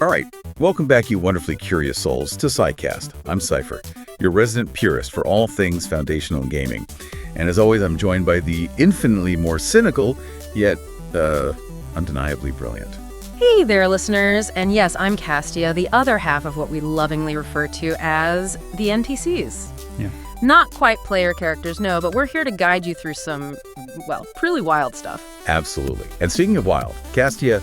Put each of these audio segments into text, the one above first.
All right, welcome back, you wonderfully curious souls, to Psycast. I'm Cypher, your resident purist for all things foundational in gaming. And as always, I'm joined by the infinitely more cynical, yet undeniably brilliant. Hey there, listeners. And yes, I'm Castia, the other half of what we lovingly refer to as the NPCs. Yeah. Not quite player characters, no, but we're here to guide you through some, well, pretty wild stuff. Absolutely. And speaking of wild, Castia,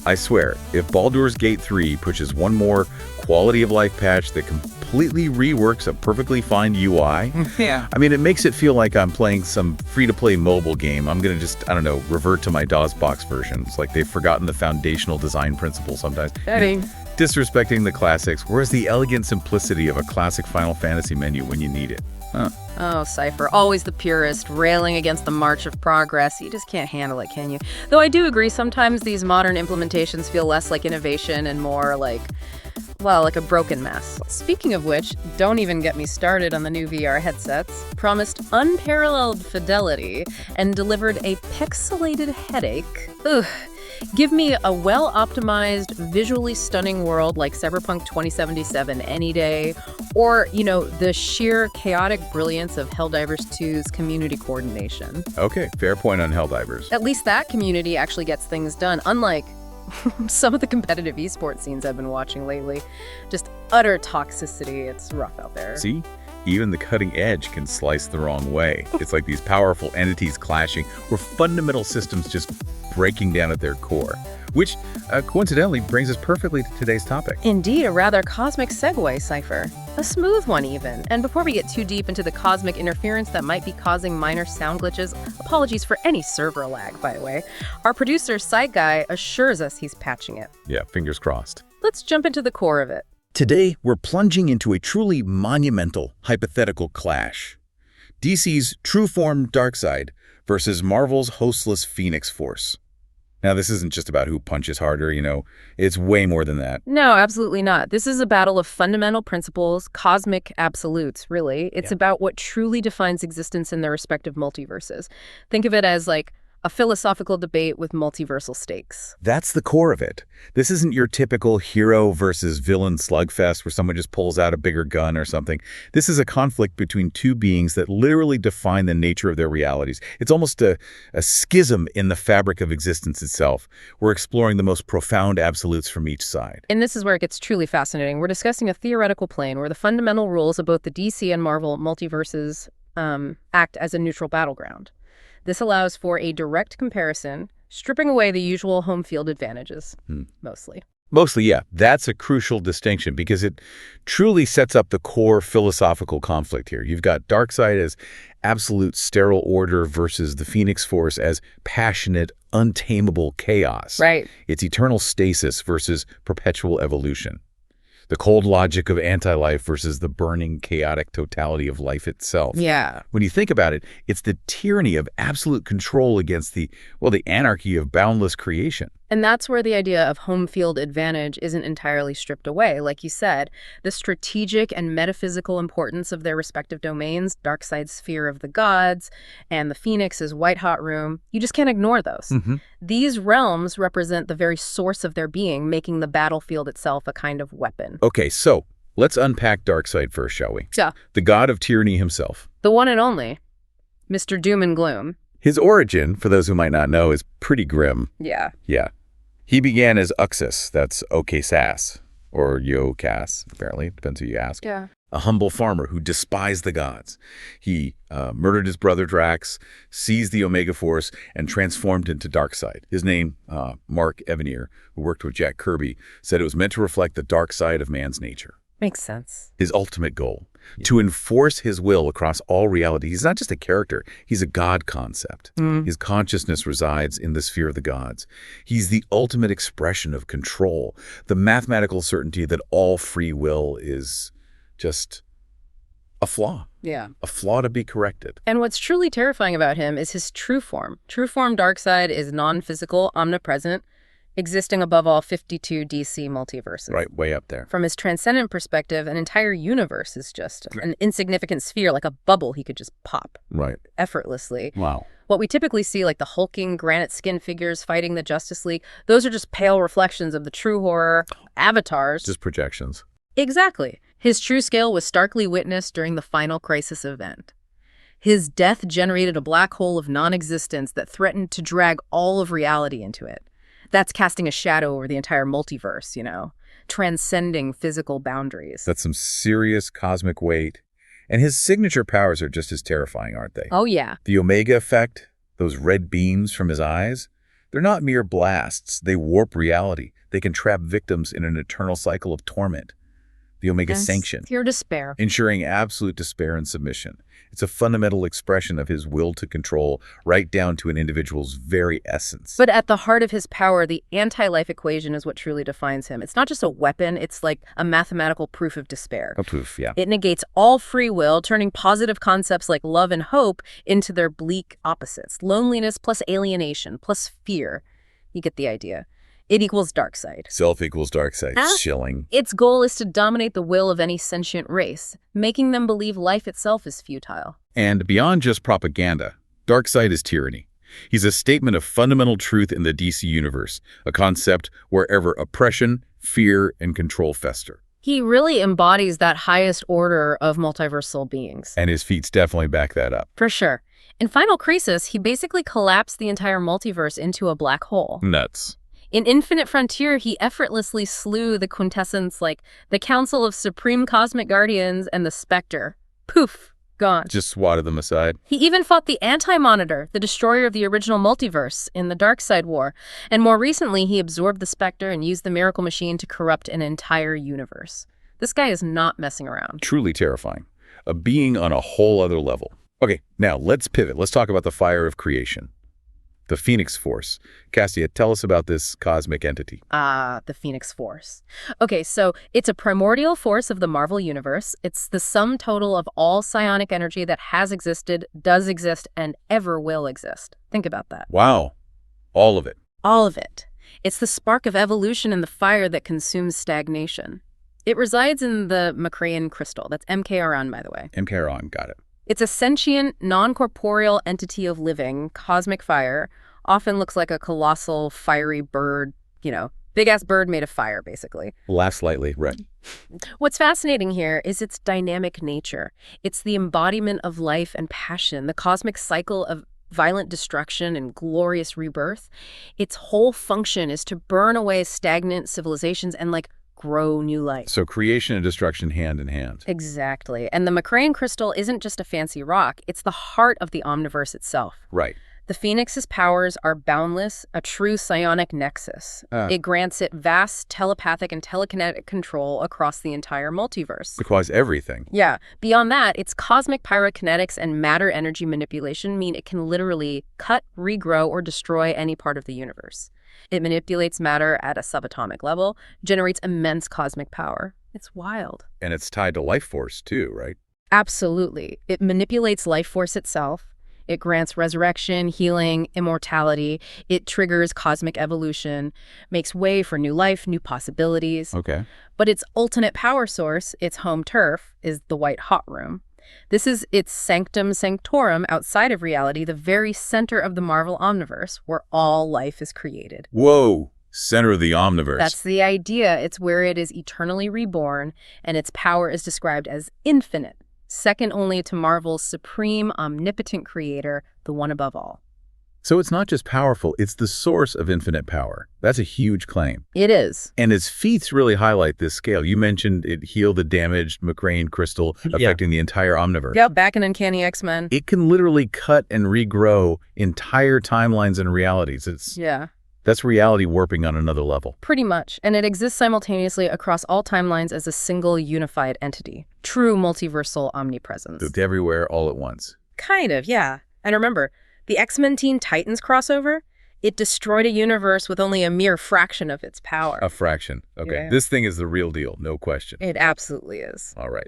I swear, if Baldur's Gate 3 pushes one more quality of life patch that completely reworks a perfectly fine UI, Yeah. I mean, it makes it feel like I'm playing some free-to-play mobile game. I'm going to just, I don't know, revert to my DOSBox versions. Like they've forgotten the foundational design principles sometimes. Disrespecting the classics. Where's the elegant simplicity of a classic Final Fantasy menu when you need it? Huh. Oh, Cypher, always the purist, railing against the march of progress. You just can't handle it, can you? Though I do agree sometimes these modern implementations feel less like innovation and more like, well, like a broken mess. Speaking of which, don't even get me started on the new VR headsets. Promised unparalleled fidelity and delivered a pixelated headache. Ugh. Give me a well-optimized, visually stunning world like Cyberpunk 2077 any day, or, you know, the sheer chaotic brilliance of Helldivers 2's community coordination. Okay, fair point on Helldivers. At least that community actually gets things done, unlike some of the competitive esports scenes I've been watching lately. Just utter toxicity. It's rough out there. See? Even the cutting edge can slice the wrong way. It's like these powerful entities clashing, or fundamental systems just breaking down at their core. Which, coincidentally, brings us perfectly to today's topic. Indeed, a rather cosmic segue, Cypher. A smooth one, even. And before we get too deep into the cosmic interference that might be causing minor sound glitches, apologies for any server lag, by the way, our producer, Psycguy, assures us he's patching it. Yeah, fingers crossed. Let's jump into the core of it. Today, we're plunging into a truly monumental hypothetical clash. DC's true form Darkseid versus Marvel's hostless Phoenix Force. Now, this isn't just about who punches harder, you know. It's way more than that. No, absolutely not. This is a battle of fundamental principles, cosmic absolutes, really. It's about what truly defines existence in their respective multiverses. Think of it as like a philosophical debate with multiversal stakes. That's the core of it. This isn't your typical hero versus villain slugfest where someone just pulls out a bigger gun or something. This is a conflict between two beings that literally define the nature of their realities. It's almost a schism in the fabric of existence itself. We're exploring the most profound absolutes from each side. And this is where it gets truly fascinating. We're discussing a theoretical plane where the fundamental rules of both the DC and Marvel multiverses act as a neutral battleground. This allows for a direct comparison, stripping away the usual home field advantages, mostly. Mostly, yeah. That's a crucial distinction because it truly sets up the core philosophical conflict here. You've got Darkseid as absolute sterile order versus the Phoenix Force as passionate, untamable chaos. Right. It's eternal stasis versus perpetual evolution. The cold logic of anti-life versus the burning, chaotic totality of life itself. Yeah. When you think about it, it's the tyranny of absolute control against the anarchy of boundless creation. And that's where the idea of home field advantage isn't entirely stripped away. Like you said, the strategic and metaphysical importance of their respective domains, Darkseid's sphere of the gods and the Phoenix's white-hot room, you just can't ignore those. These realms represent the very source of their being, making the battlefield itself a kind of weapon. Okay, so let's unpack Darkseid first, shall we? Yeah. The god of tyranny himself. The one and only, Mr. Doom and Gloom. His origin, for those who might not know, is pretty grim. Yeah. Yeah. He began as Uxas, that's OK Sass, or Yo Cass, apparently, depends who you ask. Yeah. A humble farmer who despised the gods. He murdered his brother Drax, seized the Omega Force, and transformed into Darkseid. His name, Mark Evanier, who worked with Jack Kirby, said it was meant to reflect the dark side of man's nature. Makes sense. His ultimate goal, to enforce his will across all reality. He's not just a character, he's a god concept. His consciousness resides in the sphere of the gods. He's the ultimate expression of control, the mathematical certainty that all free will is just a flaw. Yeah. A flaw to be corrected. And what's truly terrifying about him is his true form. True form Darkseid is non-physical, omnipresent, existing above all 52 DC multiverses. Right, way up there. From his transcendent perspective, an entire universe is just an insignificant sphere, like a bubble he could just pop Right. effortlessly. Wow. What we typically see, like the hulking granite skin figures fighting the Justice League, those are just pale reflections of the true horror avatars. Just projections. Exactly. His true scale was starkly witnessed during the final Crisis event. His death generated a black hole of non-existence that threatened to drag all of reality into it. That's casting a shadow over the entire multiverse, transcending physical boundaries. That's some serious cosmic weight. And his signature powers are just as terrifying, aren't they? Oh, yeah. The Omega effect, those red beams from his eyes, they're not mere blasts. They warp reality. They can trap victims in an eternal cycle of torment. The Omega sanction, Pure despair. ensuring absolute despair and submission. It's a fundamental expression of his will to control, right down to an individual's very essence. But at the heart of his power, the anti-life equation is what truly defines him. It's not just a weapon, it's like a mathematical proof of despair. A proof, yeah. It negates all free will, turning positive concepts like love and hope into their bleak opposites. Loneliness plus alienation plus fear. You get the idea. It equals Darkseid. Self equals Darkseid. Chilling. Its goal is to dominate the will of any sentient race, making them believe life itself is futile. And beyond just propaganda, Darkseid is tyranny. He's a statement of fundamental truth in the DC universe, a concept wherever oppression, fear, and control fester. He really embodies that highest order of multiversal beings. And his feats definitely back that up. For sure. In Final Crisis, he basically collapsed the entire multiverse into a black hole. Nuts. In Infinite Frontier, he effortlessly slew the quintessence like the Council of Supreme Cosmic Guardians and the Spectre. Poof, gone. Just swatted them aside. He even fought the Anti-Monitor, the destroyer of the original multiverse, in the Darkseid War. And more recently, he absorbed the Spectre and used the Miracle Machine to corrupt an entire universe. This guy is not messing around. Truly terrifying. A being on a whole other level. Okay, now let's pivot. Let's talk about the fire of creation. The Phoenix Force. Castia, tell us about this cosmic entity. The Phoenix Force. Okay, so it's a primordial force of the Marvel Universe. It's the sum total of all psionic energy that has existed, does exist, and ever will exist. Think about that. Wow. All of it. All of it. It's the spark of evolution and the fire that consumes stagnation. It resides in the Macraean crystal. That's MKRon, by the way. MKRon, got it. It's a sentient, non-corporeal entity of living, cosmic fire, often looks like a colossal, fiery bird, big-ass bird made of fire, basically. Laugh slightly, right. What's fascinating here is its dynamic nature. It's the embodiment of life and passion, the cosmic cycle of violent destruction and glorious rebirth. Its whole function is to burn away stagnant civilizations and, grow new life. So creation and destruction hand in hand. Exactly. And the Macraean crystal isn't just a fancy rock. It's the heart of the omniverse itself. Right. The Phoenix's powers are boundless, a true psionic nexus. It grants it vast telepathic and telekinetic control across the entire multiverse. Across everything. Yeah. Beyond that, its cosmic pyrokinetics and matter energy manipulation mean it can literally cut, regrow, or destroy any part of the universe. It manipulates matter at a subatomic level, generates immense cosmic power. It's wild. And it's tied to life force, too, right? Absolutely. It manipulates life force itself. It grants resurrection, healing, immortality. It triggers cosmic evolution, makes way for new life, new possibilities. Okay. But its ultimate power source, its home turf, is the White Hot Room. This is its sanctum sanctorum outside of reality, the very center of the Marvel Omniverse, where all life is created. Whoa! Center of the Omniverse. That's the idea. It's where it is eternally reborn, and its power is described as infinite, second only to Marvel's supreme, omnipotent creator, the one above all. So it's not just powerful, it's the source of infinite power. That's a huge claim. It is. And its feats really highlight this scale. You mentioned it healed the damaged Macraean crystal, affecting the entire Omniverse. Yep, back in Uncanny X-Men. It can literally cut and regrow entire timelines and realities. That's reality warping on another level. Pretty much. And it exists simultaneously across all timelines as a single unified entity. True multiversal omnipresence. It's everywhere all at once. Kind of, yeah. And remember, the X-Men Teen Titans crossover, it destroyed a universe with only a mere fraction of its power. A fraction. Okay. Yeah. This thing is the real deal, no question. It absolutely is. All right.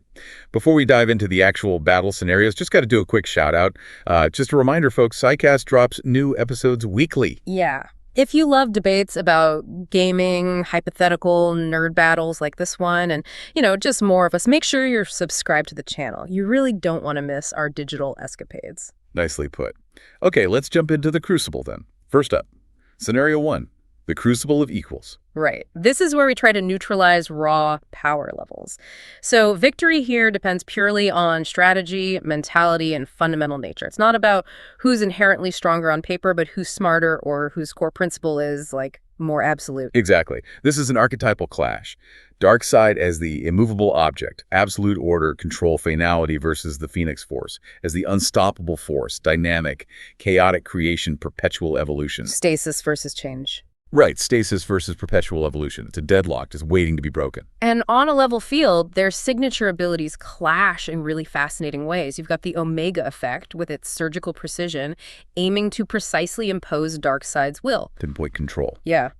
Before we dive into the actual battle scenarios, just got to do a quick shout out. Just a reminder, folks, Psycast drops new episodes weekly. Yeah. If you love debates about gaming, hypothetical, nerd battles like this one, and, just more of us, make sure you're subscribed to the channel. You really don't want to miss our digital escapades. Nicely put. Okay, let's jump into the Crucible then. First up, Scenario 1, the Crucible of Equals. Right. This is where we try to neutralize raw power levels. So victory here depends purely on strategy, mentality, and fundamental nature. It's not about who's inherently stronger on paper, but who's smarter or whose core principle is, more absolute. Exactly. This is an archetypal clash. Darkseid as the immovable object, absolute order, control, finality versus the Phoenix Force as the unstoppable force, dynamic, chaotic creation, perpetual evolution. Stasis versus change. Right, stasis versus perpetual evolution. It's a deadlock just waiting to be broken. And on a level field, their signature abilities clash in really fascinating ways. You've got the Omega effect with its surgical precision, aiming to precisely impose Darkseid's will. Pinpoint control. Yeah.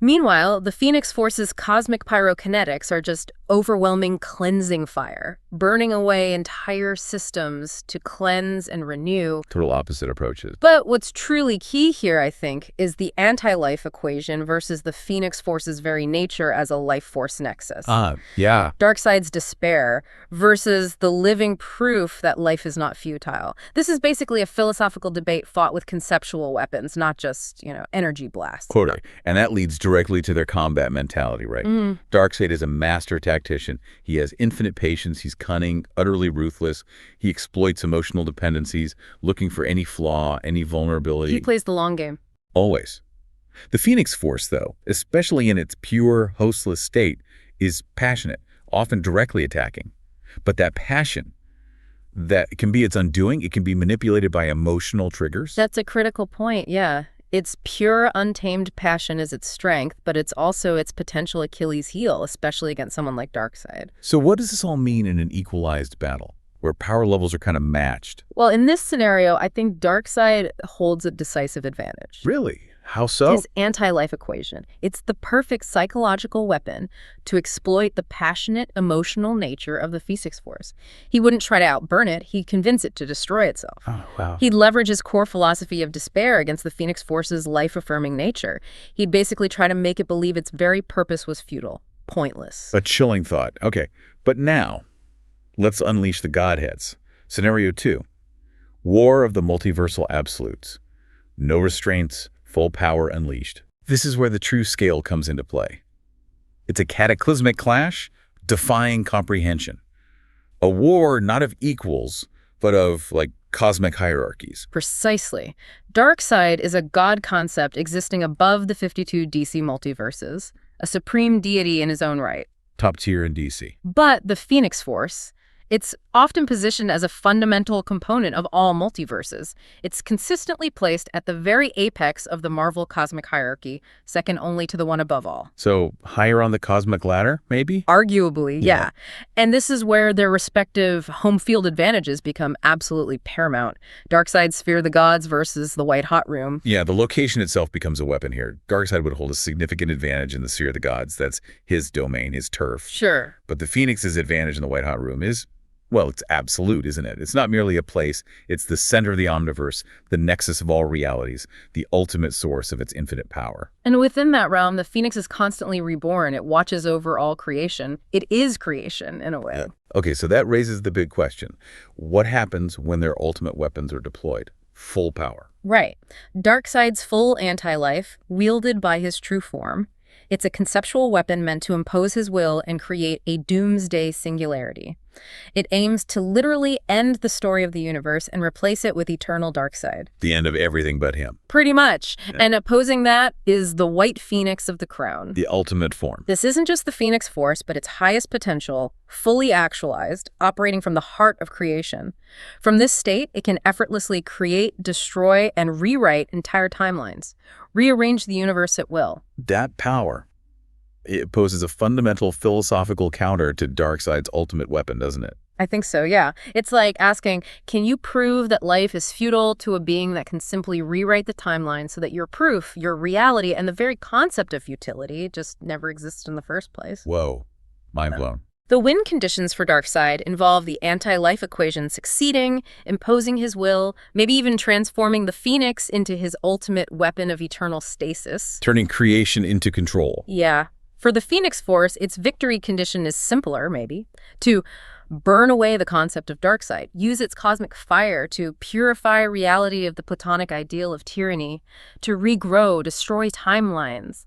Meanwhile, the Phoenix Force's cosmic pyrokinetics are just overwhelming cleansing fire, burning away entire systems to cleanse and renew. Total opposite approaches. But what's truly key here, I think, is the anti-life equation versus the Phoenix Force's very nature as a life force nexus. Yeah. Darkseid's despair versus the living proof that life is not futile. This is basically a philosophical debate fought with conceptual weapons, not just, energy blasts. Totally. And that leads directly to their combat mentality, right? Darkseid is a master tactician. He has infinite patience. He's cunning, utterly ruthless. He exploits emotional dependencies, looking for any flaw, any vulnerability. He plays the long game. Always. The Phoenix Force, though, especially in its pure, hostless state, is passionate, often directly attacking. But that passion, that can be its undoing. It can be manipulated by emotional triggers. That's a critical point, yeah. Its pure, untamed passion is its strength, but it's also its potential Achilles heel, especially against someone like Darkseid. So what does this all mean in an equalized battle, where power levels are kind of matched? Well, in this scenario, I think Darkseid holds a decisive advantage. Really? How so? His anti-life equation. It's the perfect psychological weapon to exploit the passionate, emotional nature of the Phoenix Force. He wouldn't try to outburn it. He'd convince it to destroy itself. Oh, wow. He'd leverage his core philosophy of despair against the Phoenix Force's life-affirming nature. He'd basically try to make it believe its very purpose was futile, pointless. A chilling thought. Okay, but now, let's unleash the Godheads. Scenario 2. War of the Multiversal Absolutes. No restraints, full power unleashed. This is where the true scale comes into play. It's a cataclysmic clash, defying comprehension. A war not of equals, but of, cosmic hierarchies. Precisely. Darkseid is a god concept existing above the 52 DC multiverses, a supreme deity in his own right. Top tier in DC. But the Phoenix Force, it's often positioned as a fundamental component of all multiverses. It's consistently placed at the very apex of the Marvel cosmic hierarchy, second only to the one above all. So higher on the cosmic ladder, maybe? Arguably, yeah. And this is where their respective home field advantages become absolutely paramount. Darkseid's Sphere of the Gods versus the White Hot Room. Yeah, the location itself becomes a weapon here. Darkseid would hold a significant advantage in the Sphere of the Gods. That's his domain, his turf. Sure. But the Phoenix's advantage in the White Hot Room is, well, it's absolute, isn't it? It's not merely a place. It's the center of the omniverse, the nexus of all realities, the ultimate source of its infinite power. And within that realm, the Phoenix is constantly reborn. It watches over all creation. It is creation, in a way. Yeah. Okay, so that raises the big question. What happens when their ultimate weapons are deployed? Full power. Right. Darkseid's full anti-life, wielded by his true form. It's a conceptual weapon meant to impose his will and create a doomsday singularity. It aims to literally end the story of the universe and replace it with eternal Darkseid. The end of everything but him. Pretty much. Yeah. And opposing that is the White Phoenix of the Crown. The ultimate form. This isn't just the Phoenix Force, but its highest potential, fully actualized, operating from the heart of creation. From this state, it can effortlessly create, destroy, and rewrite entire timelines. Rearrange the universe at will. That power, it poses a fundamental philosophical counter to Darkseid's ultimate weapon, doesn't it? I think so, yeah. It's like asking, can you prove that life is futile to a being that can simply rewrite the timeline so that your proof, your reality, and the very concept of futility just never exists in the first place? Whoa. Mind blown. The win conditions for Darkseid involve the anti-life equation succeeding, imposing his will, maybe even transforming the Phoenix into his ultimate weapon of eternal stasis. Turning creation into control. Yeah. For the Phoenix Force, its victory condition is simpler, maybe, to burn away the concept of Darkseid, use its cosmic fire to purify reality of the Platonic ideal of tyranny, to regrow, destroy timelines,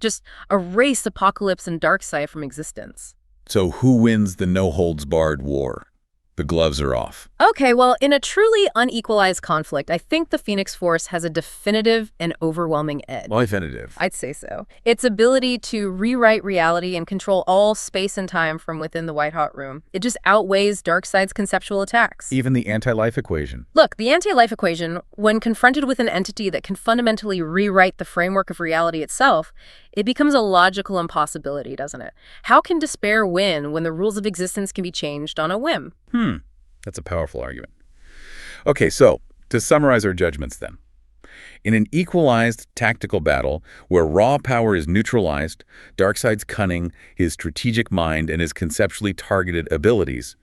just erase Apocalypse and Darkseid from existence. So who wins the no-holds-barred war? The gloves are off. Okay, well, in a truly unequalized conflict, I think the Phoenix Force has a definitive and overwhelming edge. Well, definitive. I'd say so. Its ability to rewrite reality and control all space and time from within the white-hot room. It just outweighs Darkseid's conceptual attacks. Even the anti-life equation. Look, the anti-life equation, when confronted with an entity that can fundamentally rewrite the framework of reality itself, it becomes a logical impossibility, doesn't it? How can despair win when the rules of existence can be changed on a whim? That's a powerful argument. Okay, so to summarize our judgments then. In an equalized tactical battle where raw power is neutralized, Darkseid's cunning, his strategic mind, and his conceptually targeted abilities,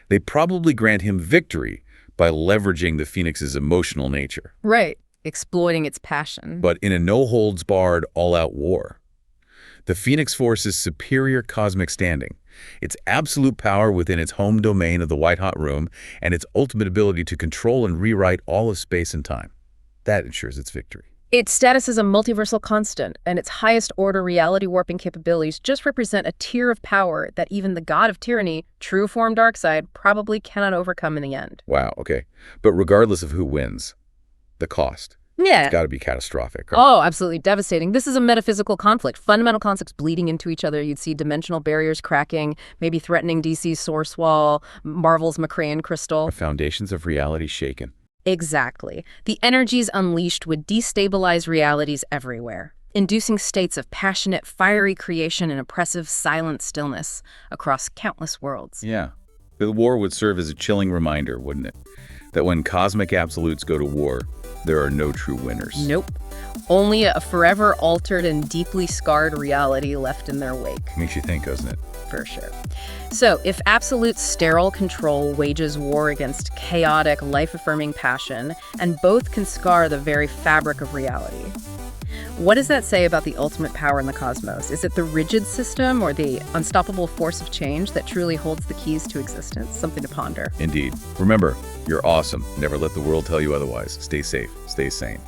they probably grant him victory by leveraging the Phoenix's emotional nature. Right. Exploiting its passion. But in a no-holds-barred, all-out war, the Phoenix Force's superior cosmic standing, its absolute power within its home domain of the white-hot room, and its ultimate ability to control and rewrite all of space and time, that ensures its victory. Its status as a multiversal constant and its highest-order reality-warping capabilities just represent a tier of power that even the god of tyranny, true form Darkseid, probably cannot overcome in the end. Wow, okay. But regardless of who wins, the cost. Yeah. It's got to be catastrophic. Right? Oh, absolutely devastating. This is a metaphysical conflict. Fundamental concepts bleeding into each other. You'd see dimensional barriers cracking, maybe threatening DC's Source Wall, Marvel's McCrae crystal. The foundations of reality shaken. Exactly. The energies unleashed would destabilize realities everywhere, inducing states of passionate, fiery creation and oppressive, silent stillness across countless worlds. Yeah. The war would serve as a chilling reminder, wouldn't it? That when cosmic absolutes go to war, there are no true winners. Nope. Only a forever altered and deeply scarred reality left in their wake. Makes you think, doesn't it? For sure. So, if absolute sterile control wages war against chaotic, life-affirming passion, and both can scar the very fabric of reality, what does that say about the ultimate power in the cosmos? Is it the rigid system or the unstoppable force of change that truly holds the keys to existence? Something to ponder. Indeed. Remember, you're awesome. Never let the world tell you otherwise. Stay safe. Stay sane.